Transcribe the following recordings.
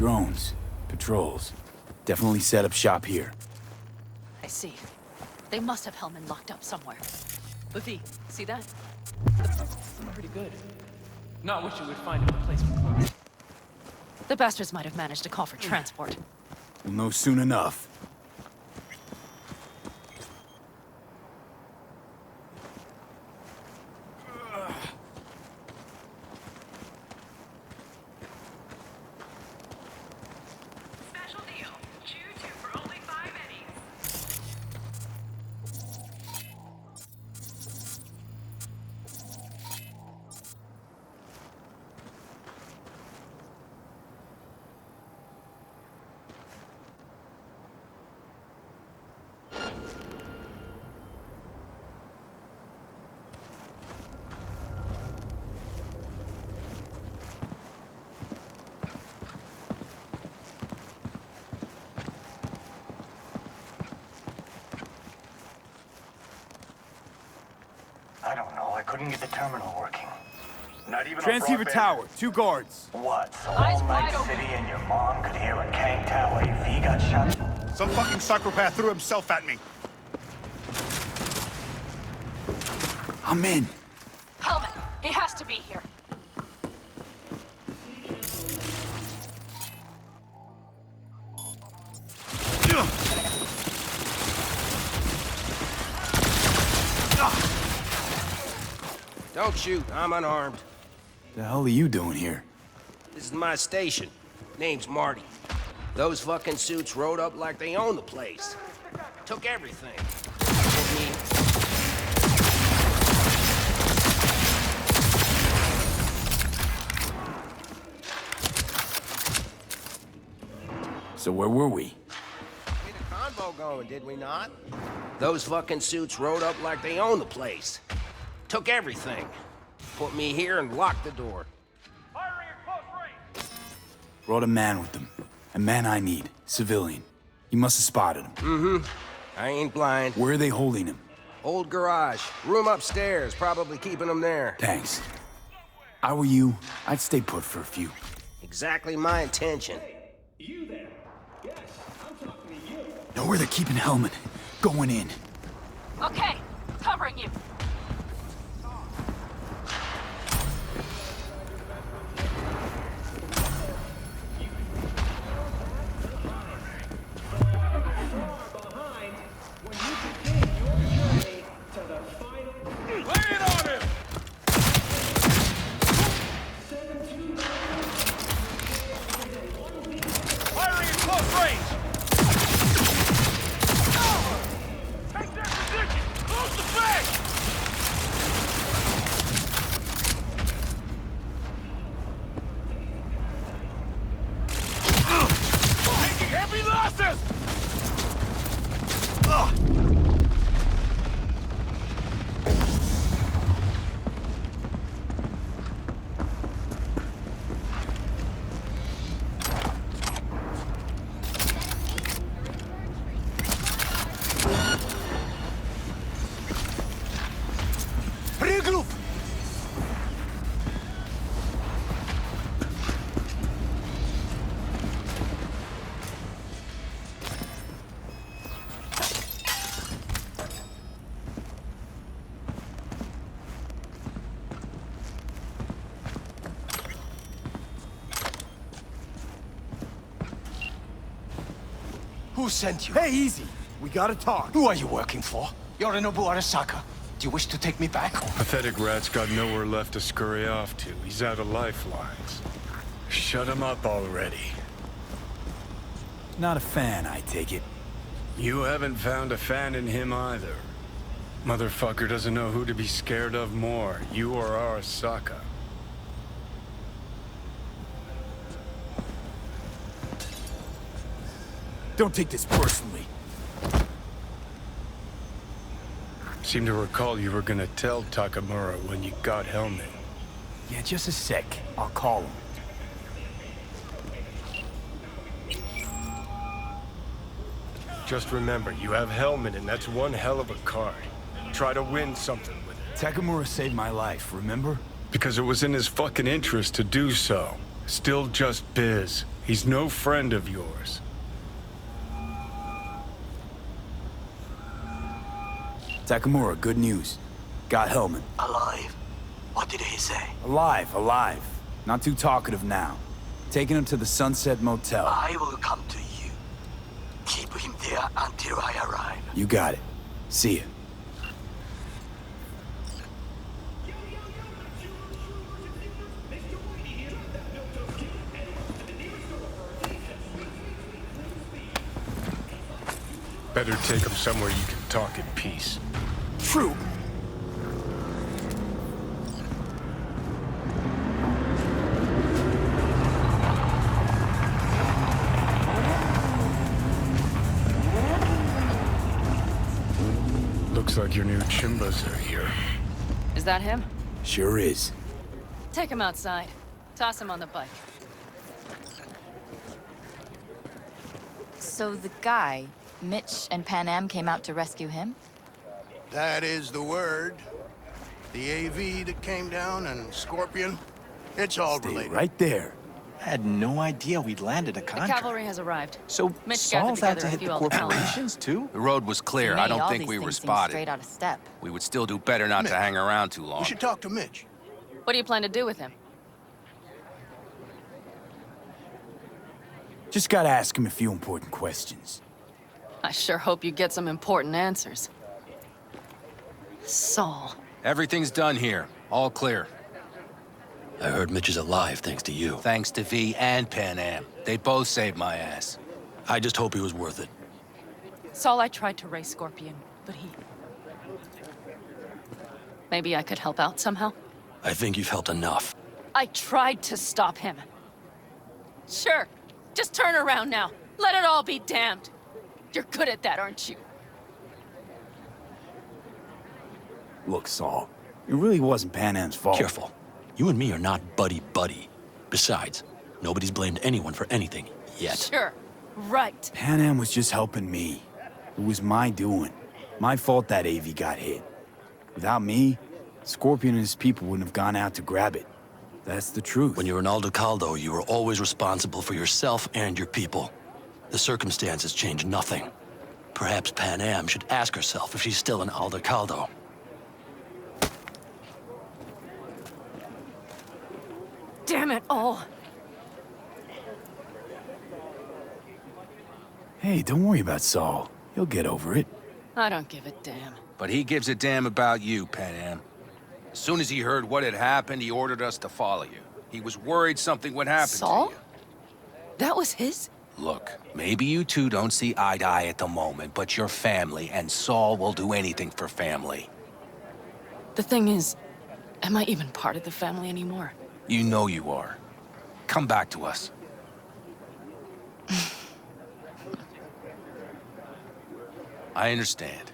Drones. Patrols. Definitely set up shop here. I see. They must have Hellman locked up somewhere. Buffy, see that? Pretty good. Not what you would find in a place before. The bastards might have managed to call for transport. We'll know soon enough. Special deal. Chew two for only 5 eddies. I don't know. I couldn't get the terminal working. Not even Transceiver on broadband. tower, 2 guards. What? So Eyes all wide night open. city and your mom could hear a Kang Tao AV got shot? Some fucking psychopath threw himself at me. I'm in. Hellman, he has to be here. Don't shoot, I'm unarmed. The hell are you doing here? This is my station. Name's Marty. Those fucking suits rode up like they own the place. Took everything. Took me. So where were we? We had a convo going, did we not? Those fucking suits rode up like they own the place. Took everything. Put me here and locked the door. Firing at close range. Brought a man with them. A man I need. Civilian. He must have spotted him. I ain't blind. Where are they holding him? Old garage. Room upstairs. Probably keeping them there. Thanks. I were you, I'd stay put for a few. Exactly my intention. You there? Yes, I'm talking to you. Know where they're keeping Hellman. Going in. Okay, covering you. Behind when you begin your journey to the final. Lay it on him! Firing at close range! Take that position! Close the bay! Taking heavy losses! Regroup! Who sent you? Hey, easy. We gotta talk. Who are you working for? Yorinobu Arasaka. Do you wish to take me back? Pathetic rat's got nowhere left to scurry off to. He's out of lifelines. Shut him up already. Not a fan, I take it. You haven't found a fan in him either. Motherfucker doesn't know who to be scared of more, you or Arasaka. Don't take this personally. Seem to recall you were gonna tell Takamura when you got Hellman. Yeah, just a sec. I'll call him. Just remember, you have Hellman and that's one hell of a card. Try to win something with it. Takamura saved my life, remember? Because it was in his fucking interest to do so. Still just biz. He's no friend of yours. Takamura, good news. Got Hellman. Alive. What did he say? Alive, alive. Not too talkative now. Taking him to the Sunset Motel. I will come to you. Keep him there until I arrive. You got it. See ya. Better take him somewhere you can talk in peace. True. Looks like your new Chimbas are here. Is that him? Sure is. Take him outside. Toss him on the bike. So the guy, Mitch and Panam came out to rescue him? That is the word. The AV that came down and Scorpion. It's all Stay related. right there. I had no idea we'd landed a The contract. cavalry has arrived. So Mitch Saul's gathered out to together a hit few the old pals. corporations, too? The road was clear. To I me, don't all think these we things were seem spotted. straight out of step. We would still do better not to hang around too long. We should talk to Mitch. What do you plan to do with him? Just gotta ask him a few important questions. I sure hope you get some important answers. Saul. Everything's done here. All clear. I heard Mitch is alive thanks to you. Thanks to V and Panam. They both saved my ass. I just hope he was worth it. Saul, I tried to raise Scorpion, but he... Maybe I could help out somehow? I think you've helped enough. I tried to stop him. Sure. Just turn around now. Let it all be damned. You're good at that, aren't you? Look, Saul, it really wasn't Panam's fault. Careful. You and me are not buddy-buddy. Besides, nobody's blamed anyone for anything yet. Sure. Right. Panam was just helping me. It was my doing. My fault that AV got hit. Without me, Scorpion and his people wouldn't have gone out to grab it. That's the truth. When you were in Aldecaldo, you were always responsible for yourself and your people. The circumstances changed nothing. Perhaps Panam should ask herself if she's still in Aldecaldo. Damn it all. Hey, don't worry about Saul. He'll get over it. I don't give a damn. But he gives a damn about you, Panam. As soon as he heard what had happened, he ordered us to follow you. He was worried something would happen Saul? to you. That was his? Look, maybe you two don't see eye to eye at the moment, but you're family, and Saul will do anything for family. The thing is, am I even part of the family anymore? You know you are. Come back to us. I understand.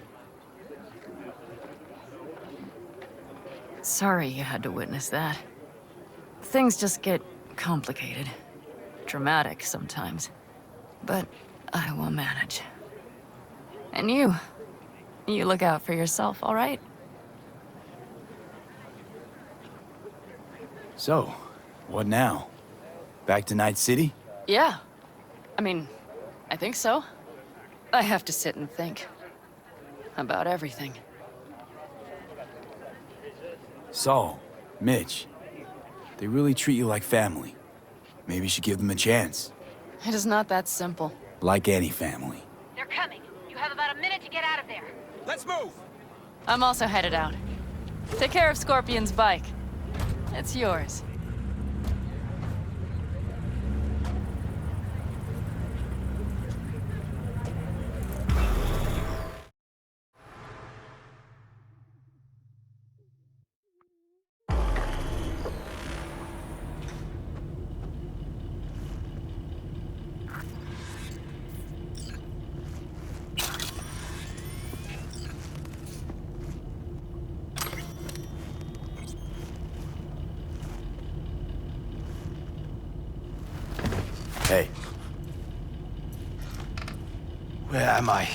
Sorry you had to witness that. Things just get complicated. Dramatic sometimes. But I will manage. And you look out for yourself, all right? So, what now? Back to Night City? Yeah. I mean, I think so. I have to sit and think. About everything. Saul, Mitch, they really treat you like family. Maybe you should give them a chance. It is not that simple. Like any family. They're coming. You have about a minute to get out of there. Let's move! I'm also headed out. Take care of Scorpion's bike. It's yours. Hey. Where am I?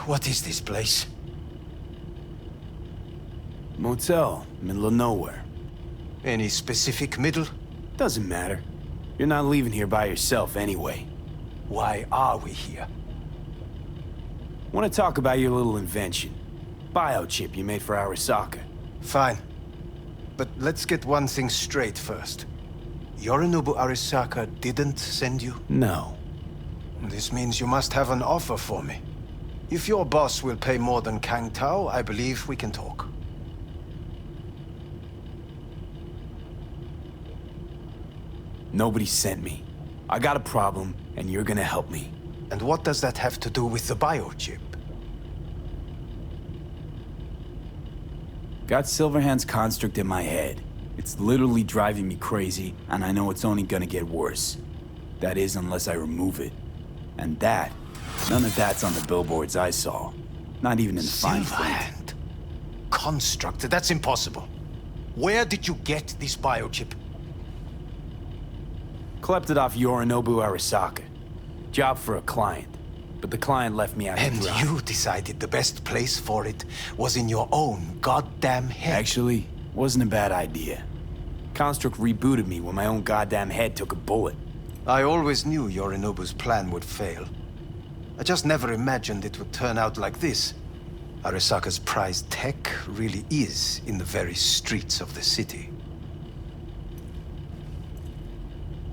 What is this place? Motel, middle of nowhere. Any specific middle? Doesn't matter. You're not leaving here by yourself anyway. Why are we here? Want to talk about your little invention. Biochip you made for Arasaka. Fine. But let's get one thing straight first. Yorinobu Arasaka didn't send you? No. This means you must have an offer for me. If your boss will pay more than Kang Tao, I believe we can talk. Nobody sent me. I got a problem, and you're gonna help me. And what does that have to do with the biochip? Got Silverhand's construct in my head. It's literally driving me crazy, and I know it's only gonna get worse. That is, unless I remove it. And that, none of that's on the billboards I saw. Not even in the fine print. Silverhand? Construct? That's impossible. Where did you get this biochip? Klept it off Yorinobu Arasaka. Job for a client. But the client left me out to And dry. you decided the best place for it was in your own goddamn head. Actually, wasn't a bad idea. Construct rebooted me when my own goddamn head took a bullet. I always knew Yorinobu's plan would fail. I just never imagined it would turn out like this. Arasaka's prized tech really is in the very streets of the city.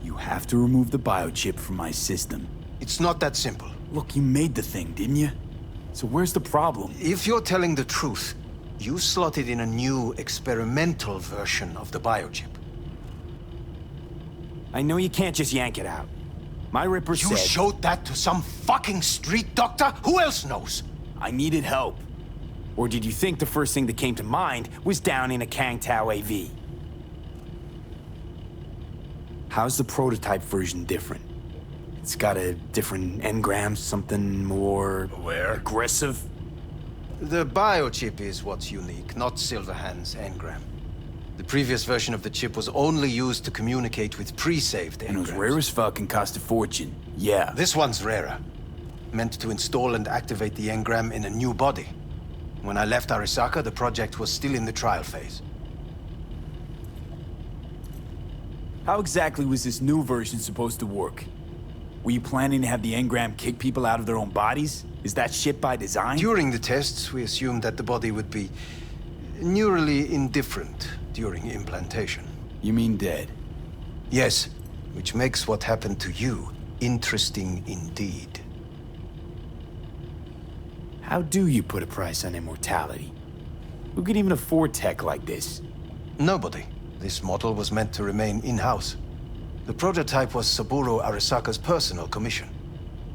You have to remove the biochip from my system. It's not that simple. Look, you made the thing, didn't you? So where's the problem? If you're telling the truth, you slotted in a new experimental version of the biochip. I know you can't just yank it out. My Ripper said... You showed that to some fucking street doctor? Who else knows? I needed help. Or did you think the first thing that came to mind was down in a Kang Tao AV? How's the prototype version different? It's got a different engram, something more... aggressive? The biochip is what's unique, not Silverhand's engram. The previous version of the chip was only used to communicate with pre-saved engrams. And it was rare as fuck and cost a fortune. Yeah. This one's rarer. Meant to install and activate the engram in a new body. When I left Arasaka, the project was still in the trial phase. How exactly was this new version supposed to work? Were you planning to have the engram kick people out of their own bodies? Is that shit by design? During the tests, we assumed that the body would be neurally indifferent during implantation. You mean dead? Yes, which makes what happened to you interesting indeed. How do you put a price on immortality? Who could even afford tech like this? Nobody. This model was meant to remain in-house. The prototype was Saburo Arasaka's personal commission.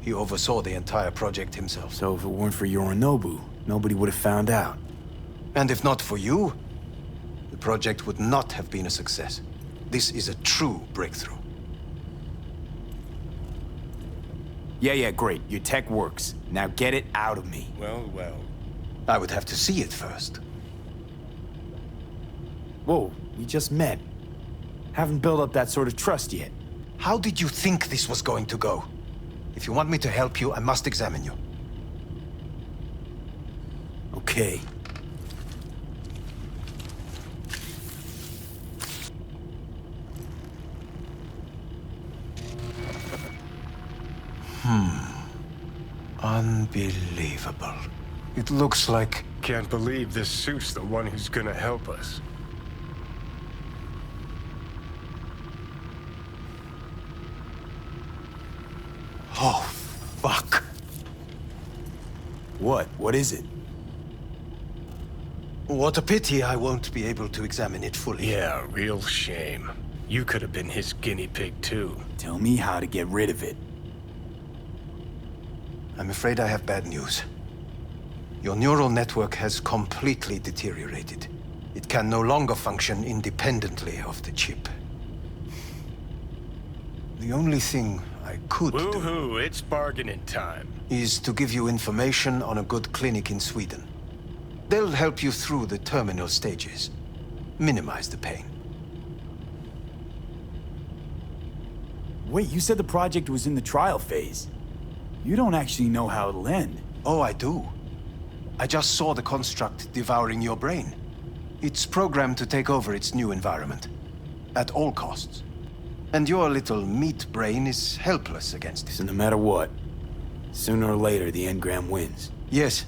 He oversaw the entire project himself. So if it weren't for Yorinobu, nobody would have found out. And if not for you, the project would not have been a success. This is a true breakthrough. Yeah, great. Your tech works. Now get it out of me. Well. I would have to see it first. Whoa, we just met. Haven't built up that sort of trust yet. How did you think this was going to go? If you want me to help you, I must examine you. Okay. Unbelievable. It looks like... Can't believe this suit's the one who's gonna help us. Oh, fuck. What? What is it? What a pity I won't be able to examine it fully. Yeah, real shame. You could have been his guinea pig, too. Tell me how to get rid of it. I'm afraid I have bad news. Your neural network has completely deteriorated. It can no longer function independently of the chip. The only thing I could do... Woohoo, it's bargaining time. ...is to give you information on a good clinic in Sweden. They'll help you through the terminal stages. Minimize the pain. Wait, you said the project was in the trial phase. You don't actually know how it'll end. Oh, I do. I just saw the construct devouring your brain. It's programmed to take over its new environment. At all costs. And your little meat brain is helpless against it. So no matter what, sooner or later the Engram wins. Yes.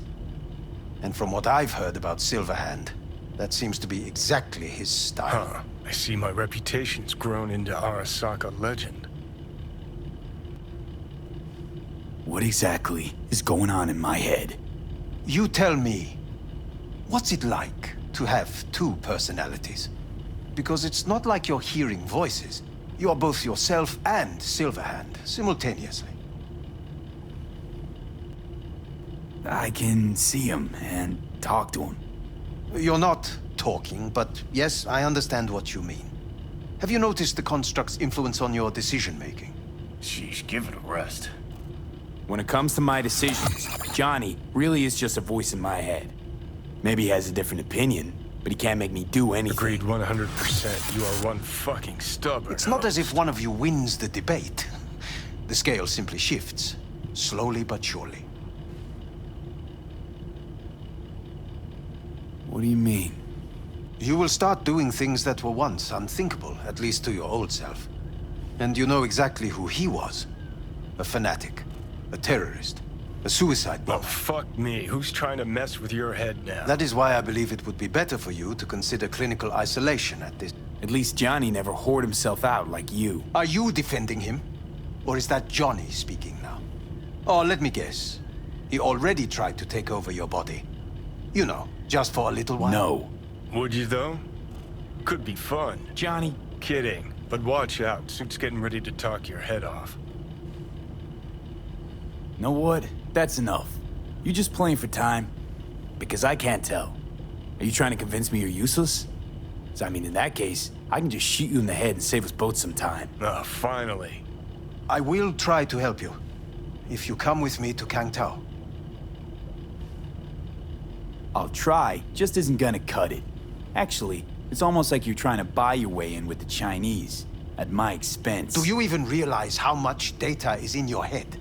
And from what I've heard about Silverhand, that seems to be exactly his style. Huh. I see my reputation's grown into Arasaka legend. What exactly is going on in my head? You tell me, what's it like to have two personalities? Because it's not like you're hearing voices. You are both yourself and Silverhand simultaneously. I can see him and talk to him. You're not talking, but yes, I understand what you mean. Have you noticed the construct's influence on your decision-making? Sheesh, give it a rest. When it comes to my decisions, Johnny really is just a voice in my head. Maybe he has a different opinion, but he can't make me do anything. Agreed 100%. You are one fucking stubborn. It's not as if one of you wins the debate. The scale simply shifts, slowly but surely. What do you mean? You will start doing things that were once unthinkable, at least to your old self. And you know exactly who he was. A fanatic, a terrorist, a suicide bomber. Oh, fuck me. Who's trying to mess with your head now? That is why I believe it would be better for you to consider clinical isolation at this. At least Johnny never whored himself out like you. Are you defending him? Or is that Johnny speaking now? Oh, let me guess. He already tried to take over your body. You know, just for a little while. No. Would you, though? Could be fun. Johnny. Kidding. But watch out. Suit's getting ready to talk your head off. Know what? That's enough. You just playing for time? Because I can't tell. Are you trying to convince me you're useless? 'Cause I mean, in that case, I can just shoot you in the head and save us both some time. Ah, finally. I will try to help you. If you come with me to Kangtao. I'll try, just isn't gonna cut it. Actually, it's almost like you're trying to buy your way in with the Chinese, at my expense. Do you even realize how much data is in your head?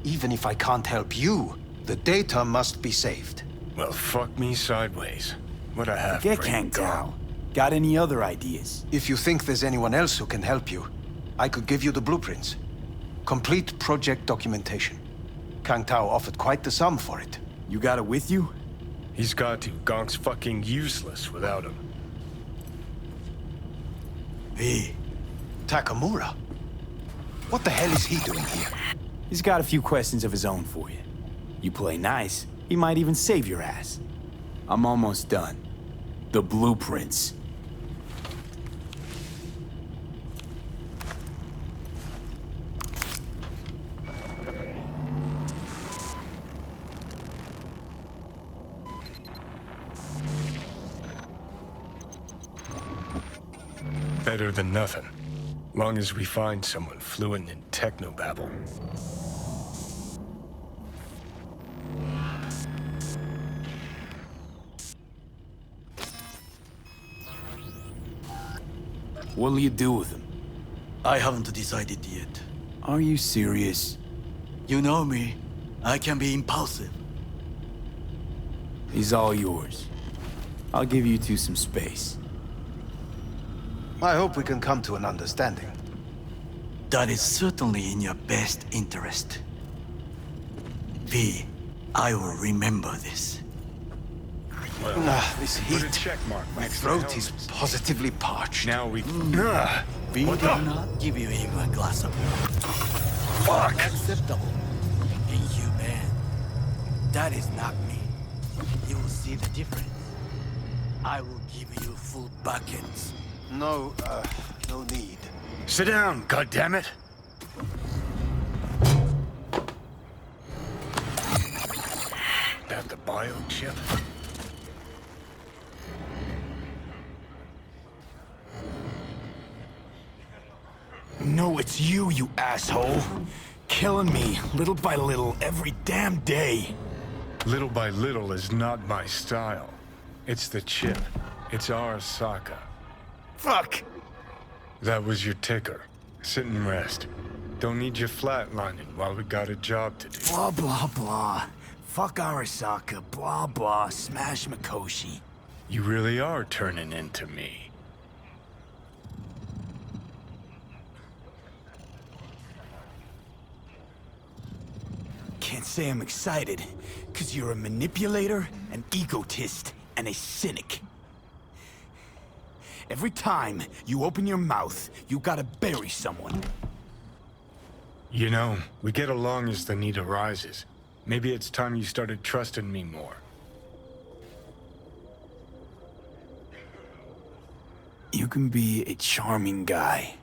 Even if I can't help you, the data must be saved. Well, fuck me sideways. What I have Forget for Kangtao. Got any other ideas? If you think there's anyone else who can help you, I could give you the blueprints. Complete project documentation. Kangtao offered quite the sum for it. You got it with you? He's got to. Gonk's fucking useless without him. Hey, Takamura? What the hell is he doing here? He's got a few questions of his own for you. You play nice, he might even save your ass. I'm almost done. The blueprints. Better than nothing. Long as we find someone fluent in technobabble. What'll you do with him? I haven't decided yet. Are you serious? You know me. I can be impulsive. He's all yours. I'll give you two some space. I hope we can come to an understanding. That is certainly in your best interest. V, I will remember this. Well, This put a heat. check mark My next to throat is Hellman's. positively parched. Now we... We What will the- not give you even a glass of water. Fuck! Acceptable. Inhumane. That is not me. You will see the difference. I will give you full buckets. No need. Sit down, goddammit! That the biochip? No, it's you, you asshole. Killing me, little by little, every damn day. Little by little is not my style. It's the chip. It's Arasaka. Fuck! That was your ticker. Sit and rest. Don't need you flatlining while we got a job to do. Blah, blah, blah. Fuck Arasaka, blah, blah, smash Mikoshi. You really are turning into me. can't say I'm excited, because you're a manipulator, an egotist, and a cynic. Every time you open your mouth, you gotta bury someone. You know, we get along as the need arises. Maybe it's time you started trusting me more. You can be a charming guy.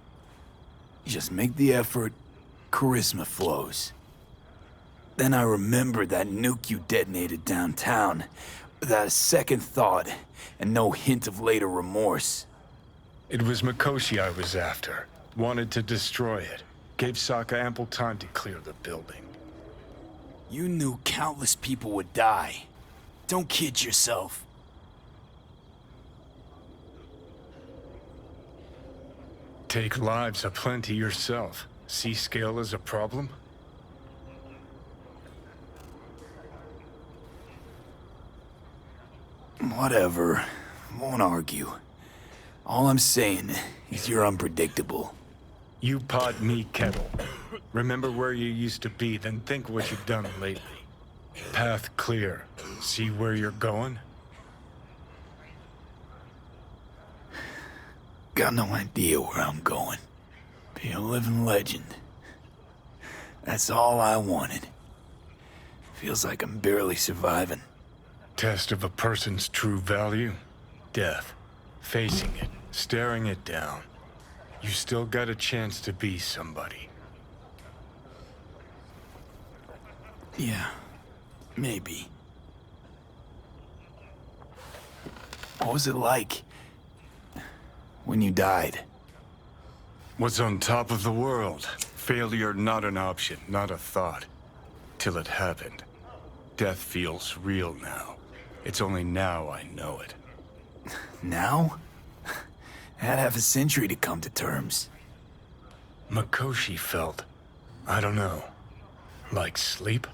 You just make the effort, charisma flows. Then I remembered that nuke you detonated downtown, without a second thought, and no hint of later remorse. It was Mikoshi I was after. Wanted to destroy it. Gave Sokka ample time to clear the building. You knew countless people would die. Don't kid yourself. Take lives aplenty yourself. See scale as a problem? Whatever. Won't argue. All I'm saying is you're unpredictable. You pot, me kettle. Remember where you used to be, then think what you've done lately. Path clear. See where you're going? Got no idea where I'm going. Be a living legend. That's all I wanted. Feels like I'm barely surviving. Test of a person's true value? Death. Facing it, staring it down. You still got a chance to be somebody. Yeah, maybe. What was it like when you died? What's on top of the world? Failure not an option, not a thought. Till it happened. Death feels real now. It's only now I know it. Now? Had half a century to come to terms. Mikoshi felt, I don't know, like sleep?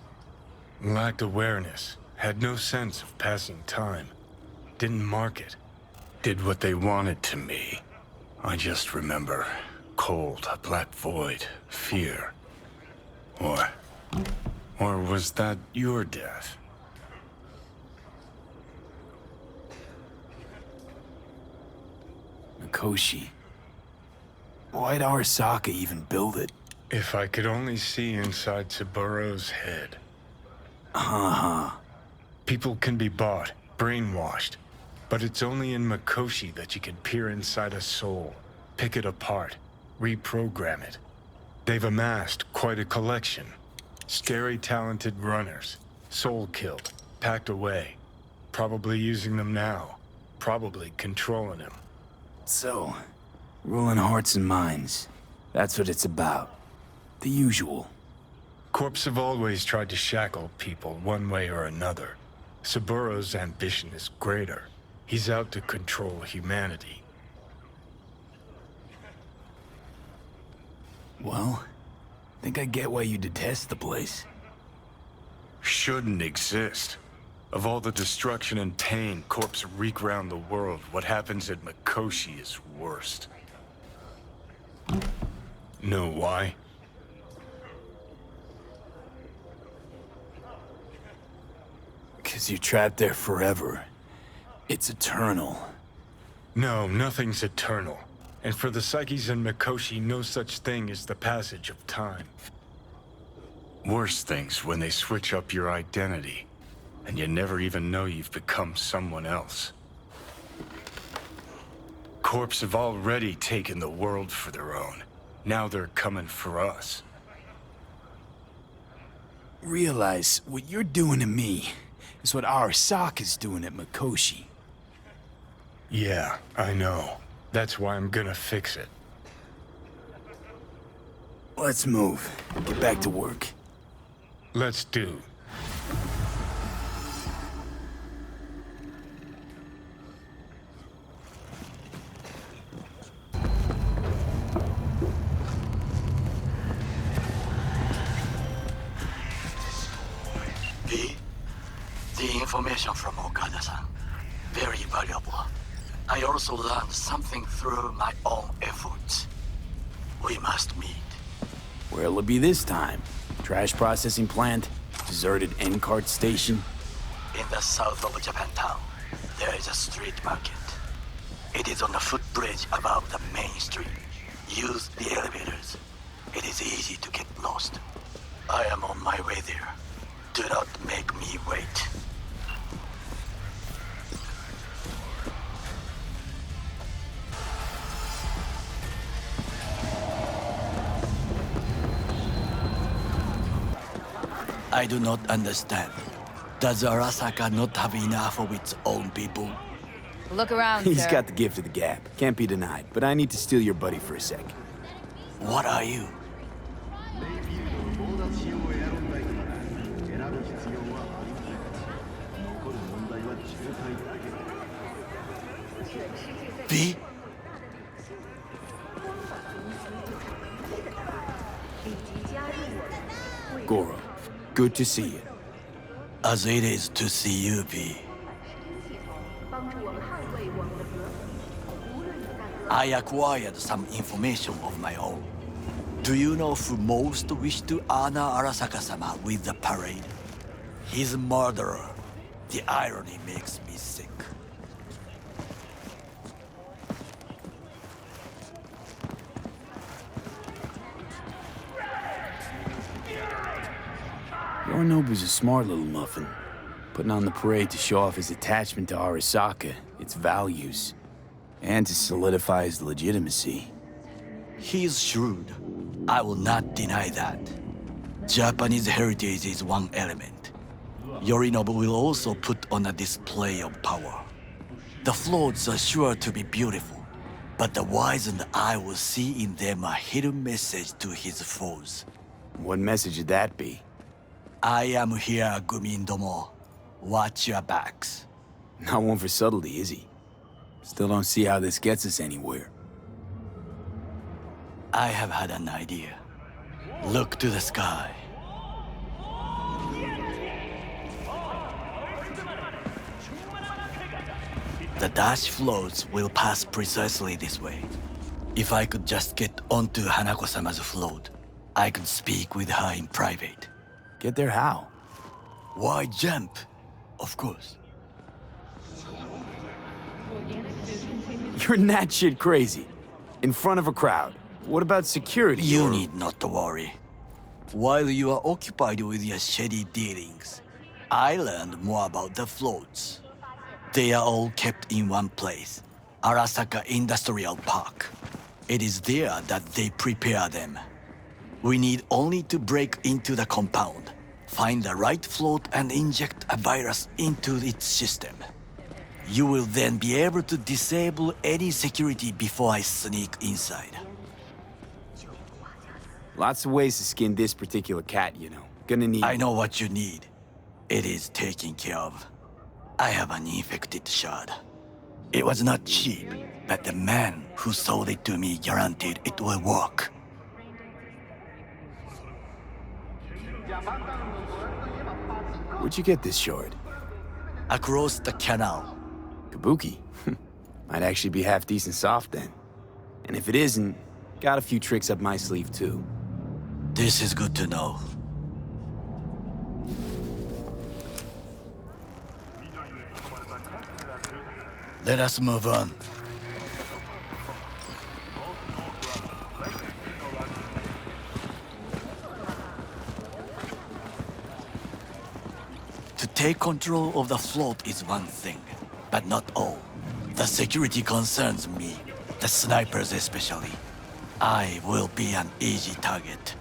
Lacked awareness, had no sense of passing time. Didn't mark it. Did what they wanted to me. I just remember cold, a black void, fear. Or was that your death? Mikoshi. Why'd Arasaka even build it? If I could only see inside Saburo's head. People can be bought, brainwashed. But it's only in Mikoshi that you can peer inside a soul, pick it apart, reprogram it. They've amassed quite a collection. Scary, talented runners. Soul killed, packed away. Probably using them now. Probably controlling them. So, ruling hearts and minds. That's what it's about. The usual. Corps have always tried to shackle people one way or another. Saburo's ambition is greater. He's out to control humanity. Well, think I get why you detest the place. Shouldn't exist. Of all the destruction and pain corpse wreak round the world, what happens at Mikoshi is worst. Know why? Because you're trapped there forever. It's eternal. No, nothing's eternal. And for the psyches in Mikoshi, no such thing as the passage of time. Worse things when they switch up your identity, and you never even know you've become someone else. Corps have already taken the world for their own. Now they're coming for us. Realize what you're doing to me is what Arasaka's doing at Mikoshi. Yeah, I know. That's why I'm gonna fix it. Let's move. Get back to work. Let's do. The information from Okada-san, very valuable. I also learned something through my own efforts. We must meet. Where'll it be this time? Trash processing plant? deserted end-cart station? In the south of Japantown, there is a street market. It is on a footbridge above the main street. Use the elevators. It is easy to get lost. I am on my way there. Do not make me wait. I do not understand. Does Arasaka not have enough of its own people? Look around, He's sir. got the gift of the gab. Can't be denied. But I need to steal your buddy for a sec. What are you? B? Goro, good to see you. As it is to see you, B. I acquired some information of my own. Do you know who most wished to honor Arasaka-sama with the parade? His murderer. The irony makes me sick. Yorinobu's a smart little muffin. Putting on the parade to show off his attachment to Arasaka, its values, and to solidify his legitimacy. He's shrewd. I will not deny that. Japanese heritage is one element. Yorinobu will also put on a display of power. The floats are sure to be beautiful, but the wizened eye will see in them a hidden message to his foes. What message would that be? I am here, Gumindomo. Watch your backs. Not one for subtlety, is he? Still don't see how this gets us anywhere. I have had an idea. Look to the sky. The dash floats will pass precisely this way. If I could just get onto Hanako-sama's float, I could speak with her in private. Get there how? Why jump? Of course. You're not shit crazy. In front of a crowd. What about security? You need not to worry. While you are occupied with your shady dealings, I learned more about the floats. They are all kept in one place, Arasaka Industrial Park. It is there that they prepare them. We need only to break into the compound, find the right float and inject a virus into its system. You will then be able to disable any security before I sneak inside. Lots of ways to skin this particular cat, you know. Gonna need... I know what you need. It is taken care of. I have an infected shard. It was not cheap, but the man who sold it to me guaranteed it will work. Where'd you get this shard? Across the canal. Kabuki? Might actually be half decent soft then. And if it isn't, got a few tricks up my sleeve too. This is good to know. Let us move on. To take control of the float is one thing, but not all. The security concerns me, the snipers especially. I will be an easy target.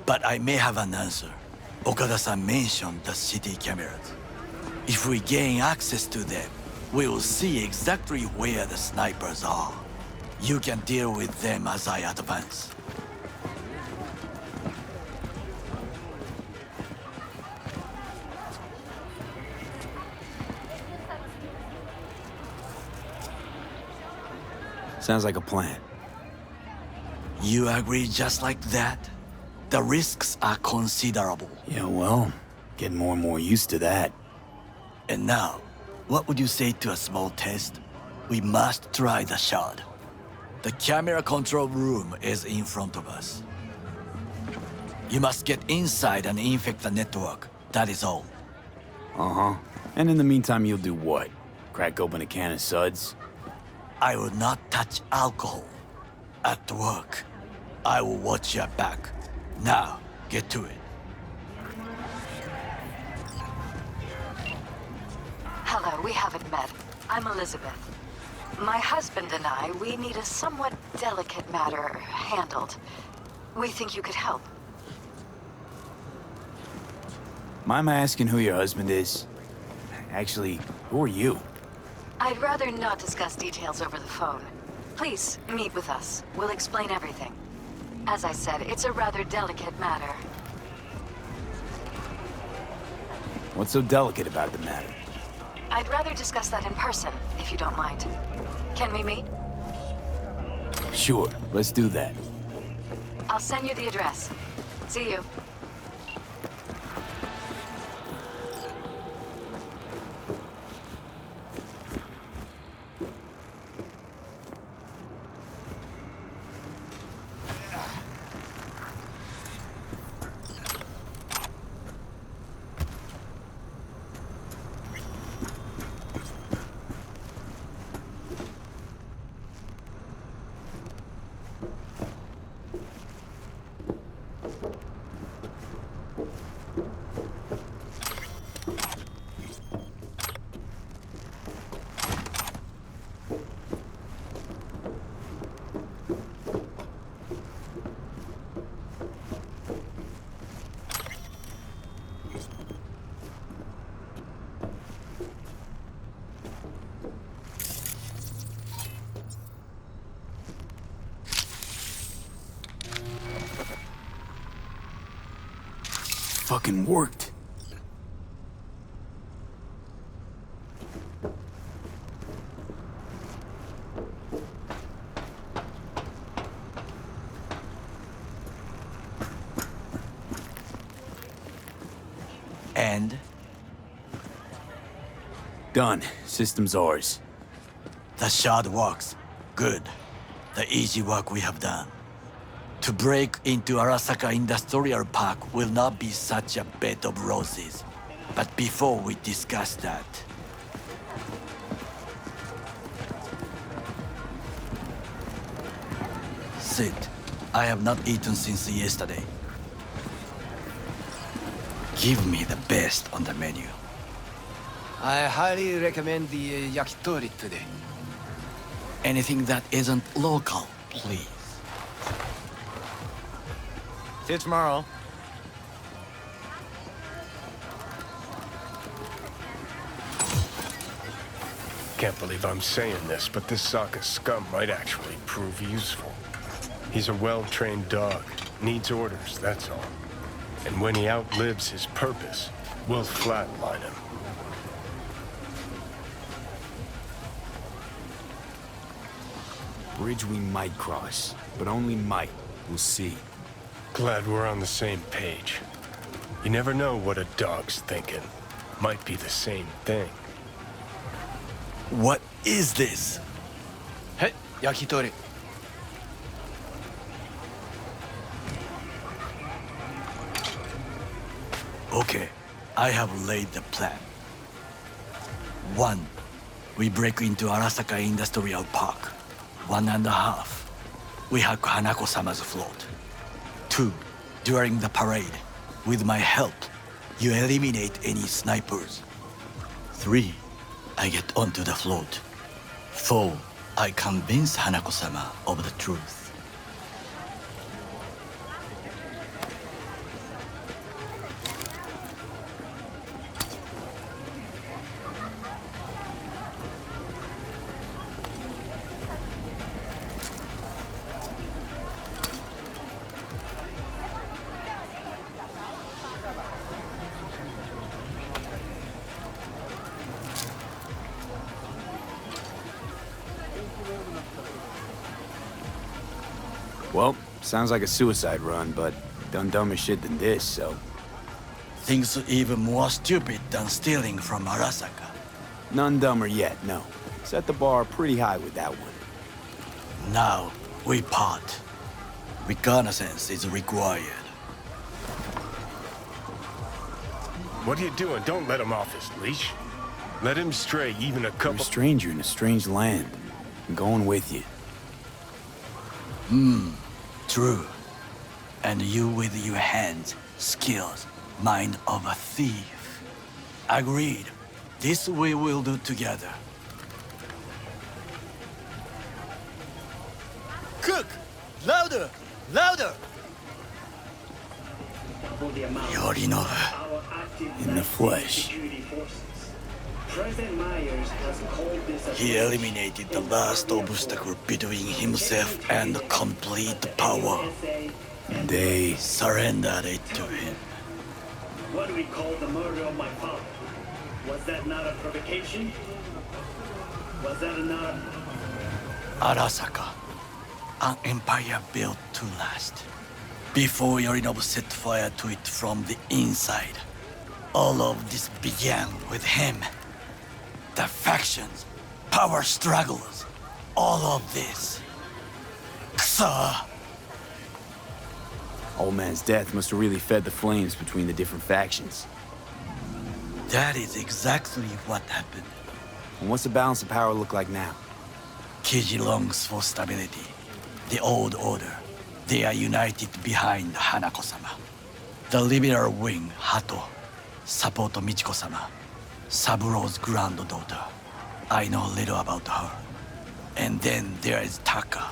But I may have an answer. Okada-san mentioned the city cameras. If we gain access to them, we will see exactly where the snipers are. You can deal with them as I advance. Sounds like a plan. You agree just like that? The risks are considerable. Yeah, well, getting more and more used to that. And now, what would you say to a small test? We must try the shard. The camera control room is in front of us. You must get inside and infect the network. That is all. Uh-huh. And in the meantime, you'll do what? Crack open a can of suds? I will not touch alcohol. At work, I will watch your back. Now, get to it. Hello, we haven't met. I'm Elizabeth. My husband and I, we need a somewhat delicate matter handled. We think you could help. Mind my asking who your husband is? Actually, who are you? I'd rather not discuss details over the phone. Please, meet with us. We'll explain everything. As I said, it's a rather delicate matter. What's so delicate about the matter? I'd rather discuss that in person, if you don't mind. Can we meet? Sure, let's do that. I'll send you the address. See you. Fucking worked. And? Done. System's ours. The shard works. Good. The easy work we have done. To break into Arasaka Industrial Park will not be such a bed of roses. But before we discuss that... Sit. I have not eaten since yesterday. Give me the best on the menu. I highly recommend the yakitori today. Anything that isn't local, please. See you tomorrow. Can't believe I'm saying this, but this Sokka scum might actually prove useful. He's a well-trained dog. Needs orders, that's all. And when he outlives his purpose, we'll flatline him. Bridge we might cross, but only might. We'll see. Glad we're on the same page. You never know what a dog's thinking. Might be the same thing. What is this? Hey, yakitori. Okay, I have laid the plan. 1. We break into Arasaka Industrial Park. 1.5. We hack Hanako-sama's float. 2. During the parade, with my help, you eliminate any snipers. 3. I get onto the float. 4. I convince Hanako-sama of the truth. Well, sounds like a suicide run, but done dumber shit than this, so... Things even more stupid than stealing from Arasaka. None dumber yet, no. Set the bar pretty high with that one. Now, we part. Reconnaissance is required. What are you doing? Don't let him off his leash. Let him stray even a couple... You're a stranger in a strange land. I'm going with you. True. And you with your hands, skills, mind of a thief. Agreed. This we will do together. Cook! Louder! Louder! Yorinobu. In the flesh. President Myers has called this a He eliminated the last obstacle between himself and complete power. They surrendered it to him. What do we call the murder of my father? Was that not a provocation? Was that not... Arasaka, an empire built to last. Before Yorinobu set fire to it from the inside, all of this began with him. The factions, power struggles, all of this. Ksa! Old man's death must have really fed the flames between the different factions. That is exactly what happened. And what's the balance of power look like now? Kiji longs for stability. The old order. They are united behind Hanako-sama. The liberal wing, Hato, support Michiko-sama, Saburo's granddaughter. I know little about her. And then there is Taka,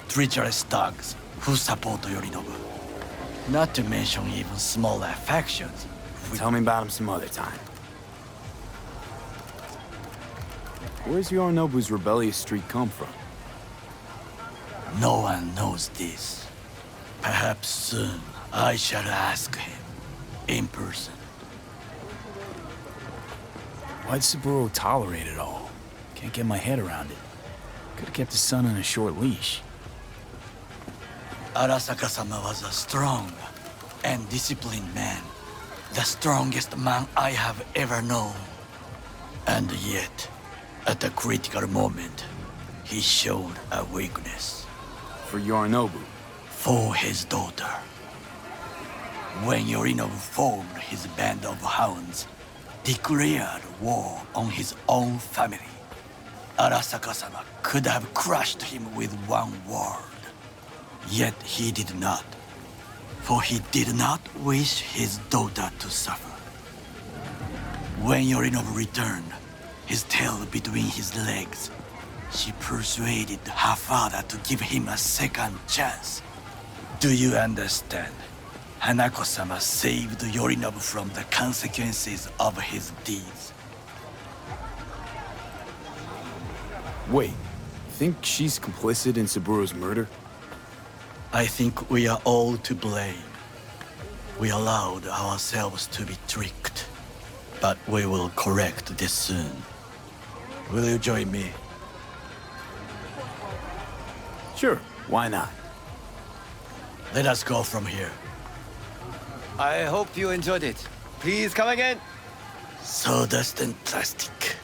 treacherous thugs who support Yorinobu. Not to mention even smaller factions. Tell me about him some other time. Where's Yorinobu's rebellious streak come from? No one knows this. Perhaps soon I shall ask him in person. Why'd Saburo tolerate it all? Can't get my head around it. Could've kept his son on a short leash. Arasaka-sama was a strong and disciplined man. The strongest man I have ever known. And yet, at a critical moment, he showed a weakness. For Yorinobu? For his daughter. When Yorinobu formed his band of hounds, declared war on his own family, Arasaka-sama could have crushed him with one word. Yet he did not. For he did not wish his daughter to suffer. When Yorinobu returned, his tail between his legs, she persuaded her father to give him a second chance. Do you understand? Hanako-sama saved Yorinobu from the consequences of his deeds. Wait, think she's complicit in Saburo's murder? I think we are all to blame. We allowed ourselves to be tricked. But we will correct this soon. Will you join me? Sure, why not? Let us go from here. I hope you enjoyed it. Please come again. Sawdust and plastic.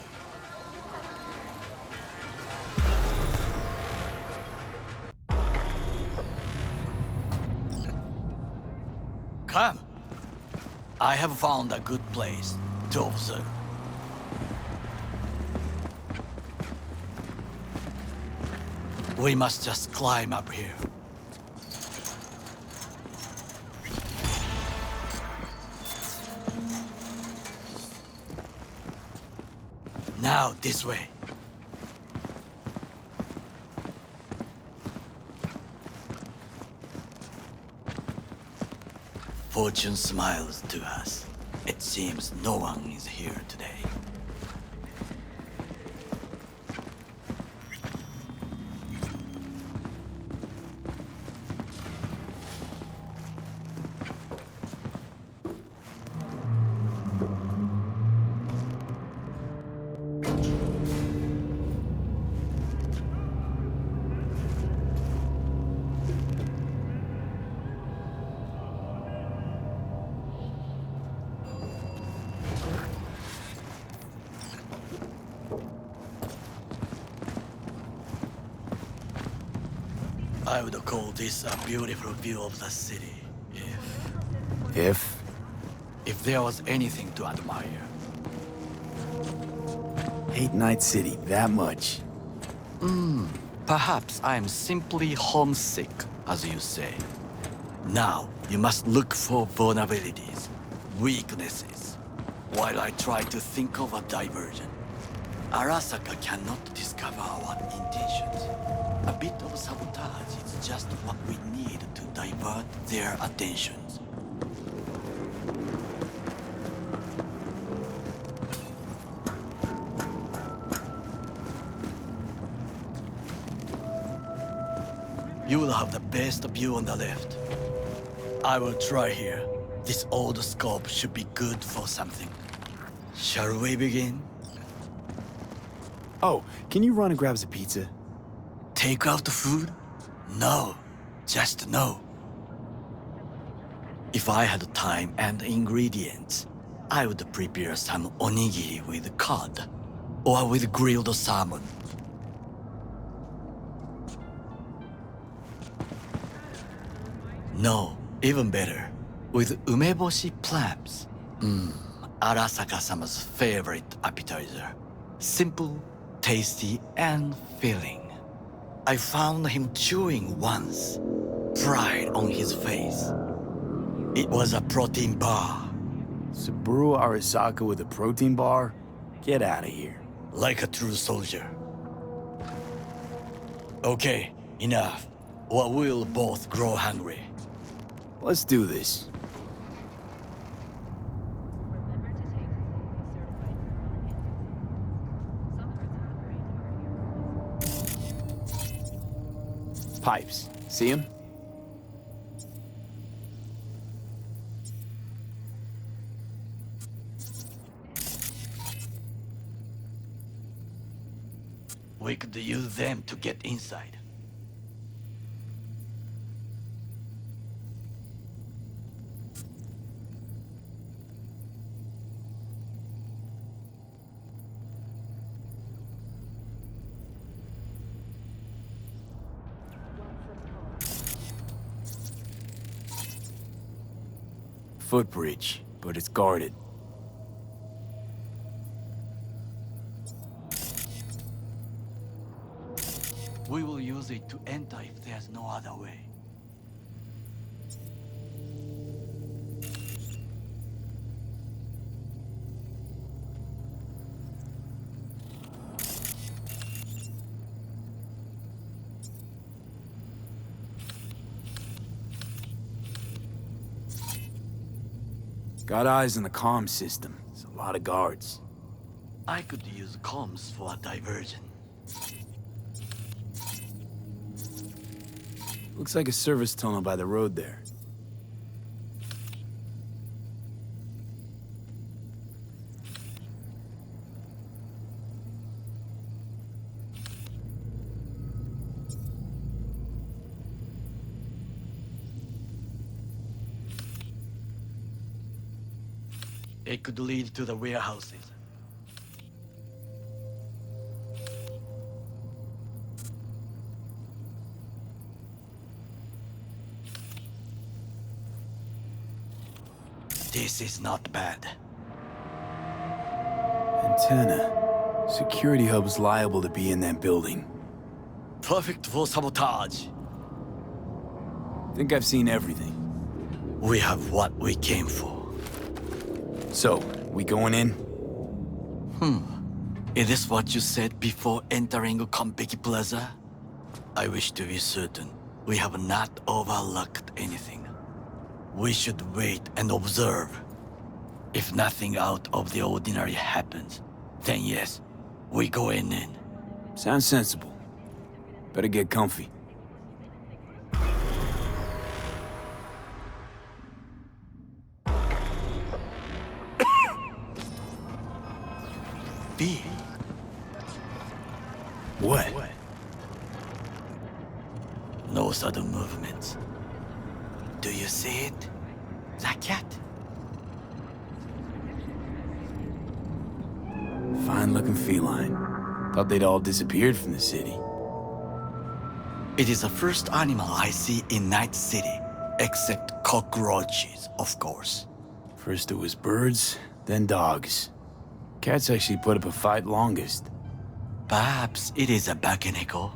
Come. I have found a good place to observe. We must just climb up here. Now, this way. Fortune smiles to us. It seems no one is here today. I would call this a beautiful view of the city, if... If? if there was anything to admire. Hate Night City that much. Perhaps I am simply homesick, as you say. Now, you must look for vulnerabilities, weaknesses, while I try to think of a diversion. Arasaka cannot discover our intentions. A bit of sabotage is just what we need to divert their attentions. You will have the best view on the left. I will try here. This old scope should be good for something. Shall we begin? Oh, can you run and grab us a pizza? Take out the food? No. Just no. If I had time and ingredients, I would prepare some onigiri with cod, or with grilled salmon. No, even better, with umeboshi clams. Arasaka-sama's favorite appetizer. Simple, tasty, and filling. I found him chewing once, pride on his face. It was a protein bar. Saburo Arasaka with a protein bar? Get out of here. Like a true soldier. Okay, enough, or we'll both grow hungry. Let's do this. Pipes. See him? We could use them to get inside. Footbridge, but it's guarded. We will use it to enter if there's no other way. Got eyes on the comm system. It's a lot of guards. I could use comms for a diversion. Looks like a service tunnel by the road there. It could lead to the warehouses. This is not bad. Antenna. Security hub's liable to be in that building. Perfect for sabotage. Think I've seen everything. We have what we came for. So, we going in? Is this what you said before entering Konpeki Plaza? I wish to be certain we have not overlooked anything. We should wait and observe. If nothing out of the ordinary happens, then yes, we go in. Sounds sensible. Better get comfy. B. What? No sudden movements. Do you see it? The cat? Fine-looking feline. Thought they'd all disappeared from the city. It is the first animal I see in Night City, except cockroaches, of course. First it was birds, then dogs. Cats actually put up a fight longest. Perhaps it is a Bakeneko.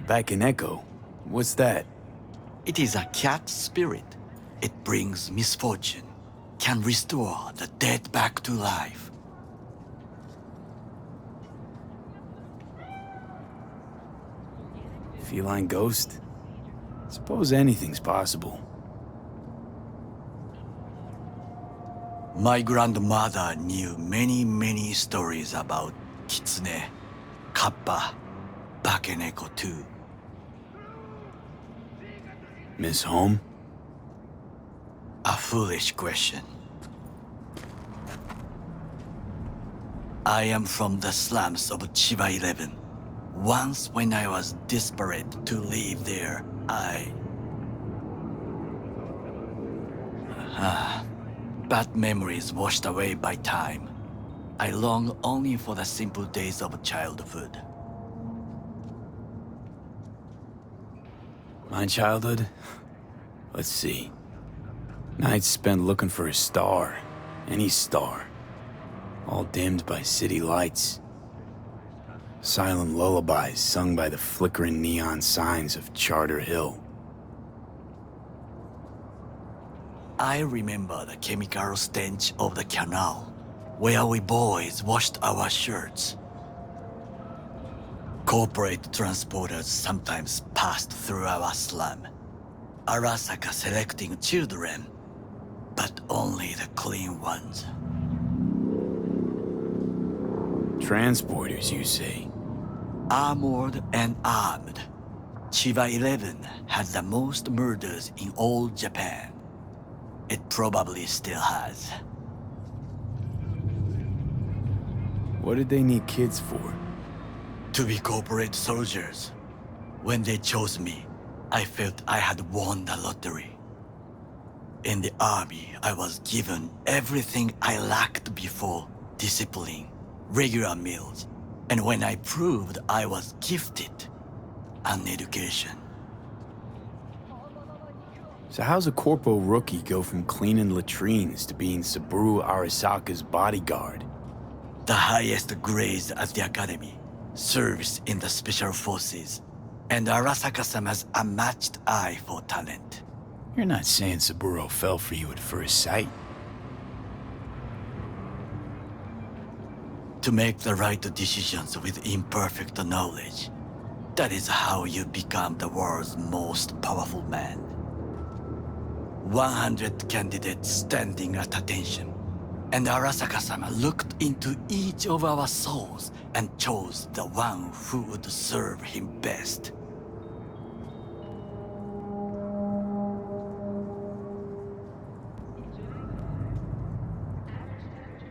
Bakeneko? What's that? It is a cat spirit. It brings misfortune, can restore the dead back to life. Feline ghost? Suppose anything's possible. My grandmother knew many stories about Kitsune, Kappa, Bakeneko too. Miss Home? A foolish question. I am from the slums of Chiba 11. Once when I was desperate to live there, bad memories washed away by time. I long only for the simple days of childhood. My childhood? Let's see. Nights spent looking for a star. Any star. All dimmed by city lights. Silent lullabies sung by the flickering neon signs of Charter Hill. I remember the chemical stench of the canal, where we boys washed our shirts. Corporate transporters sometimes passed through our slum. Arasaka selecting children, but only the clean ones. Transporters, you say? Armored and armed. Chiba 11 had the most murders in all Japan. It probably still has. What did they need kids for? To be corporate soldiers. When they chose me, I felt I had won the lottery. In the army, I was given everything I lacked before: discipline, regular meals, and when I proved I was gifted, an education. So how's a corpo rookie go from cleaning latrines to being Saburo Arasaka's bodyguard? The highest grades at the academy, service in the special forces, and Arasaka-sama's unmatched eye for talent. You're not saying Saburo fell for you at first sight? To make the right decisions with imperfect knowledge, that is how you become the world's most powerful man. 100 candidates standing at attention, and Arasaka-sama looked into each of our souls and chose the one who would serve him best.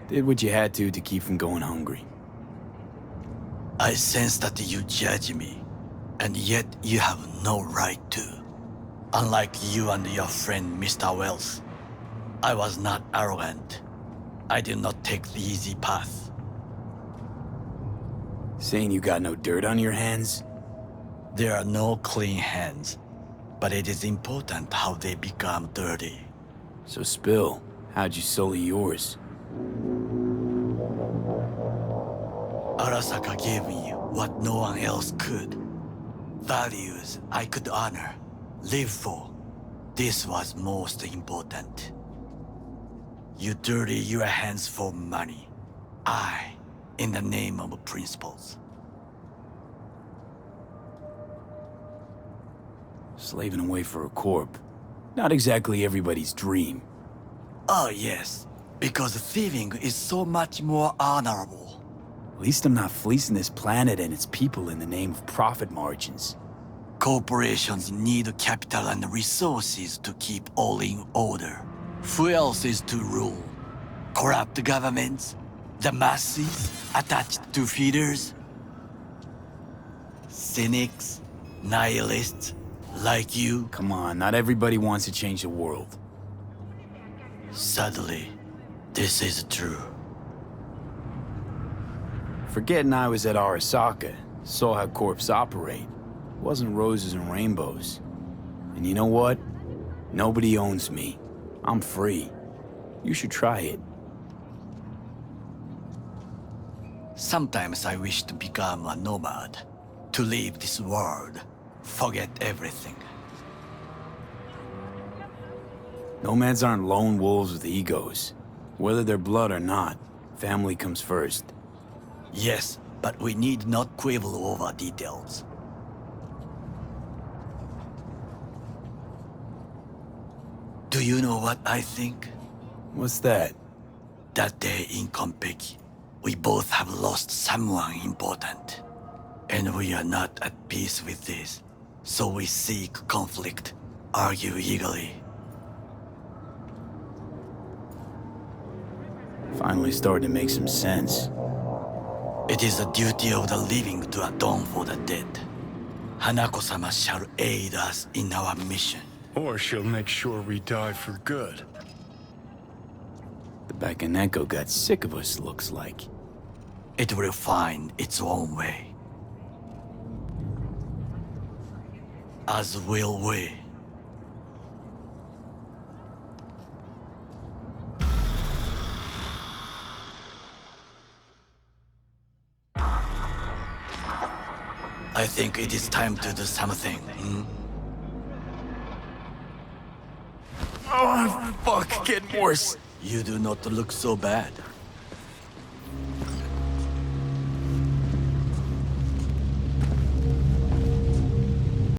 Did what you had to keep from going hungry. I sense that you judge me, and yet you have no right to. Unlike you and your friend Mr. Wells, I was not arrogant. I did not take the easy path. Saying you got no dirt on your hands? There are no clean hands, but it is important how they become dirty. So spill, how'd you sully yours? Arasaka gave me what no one else could. Values I could honor, live for. This was most important. You dirty your hands for money. I, in the name of principles. Slaving away for a corp. Not exactly everybody's dream. Oh yes, because thieving is so much more honorable. At least I'm not fleecing this planet and its people in the name of profit margins. Corporations need capital and resources to keep all in order. Who else is to rule? Corrupt governments? The masses attached to feeders? Cynics? Nihilists? Like you? Come on, not everybody wants to change the world. Sadly, this is true. Forgetting I was at Arasaka, saw how corps operate. It wasn't roses and rainbows. And you know what? Nobody owns me. I'm free. You should try it. Sometimes I wish to become a nomad. To leave this world. Forget everything. Nomads aren't lone wolves with egos. Whether they're blood or not, family comes first. Yes, but we need not quibble over details. Do you know what I think? What's that? That day in Konpeki, we both have lost someone important. And we are not at peace with this. So we seek conflict, argue eagerly. Finally starting to make some sense. It is the duty of the living to atone for the dead. Hanako-sama shall aid us in our mission. Or she'll make sure we die for good. The Bakaneko got sick of us, looks like. It will find its own way. As will we. I think it is time to do something. Oh, fuck, getting worse. You do not look so bad.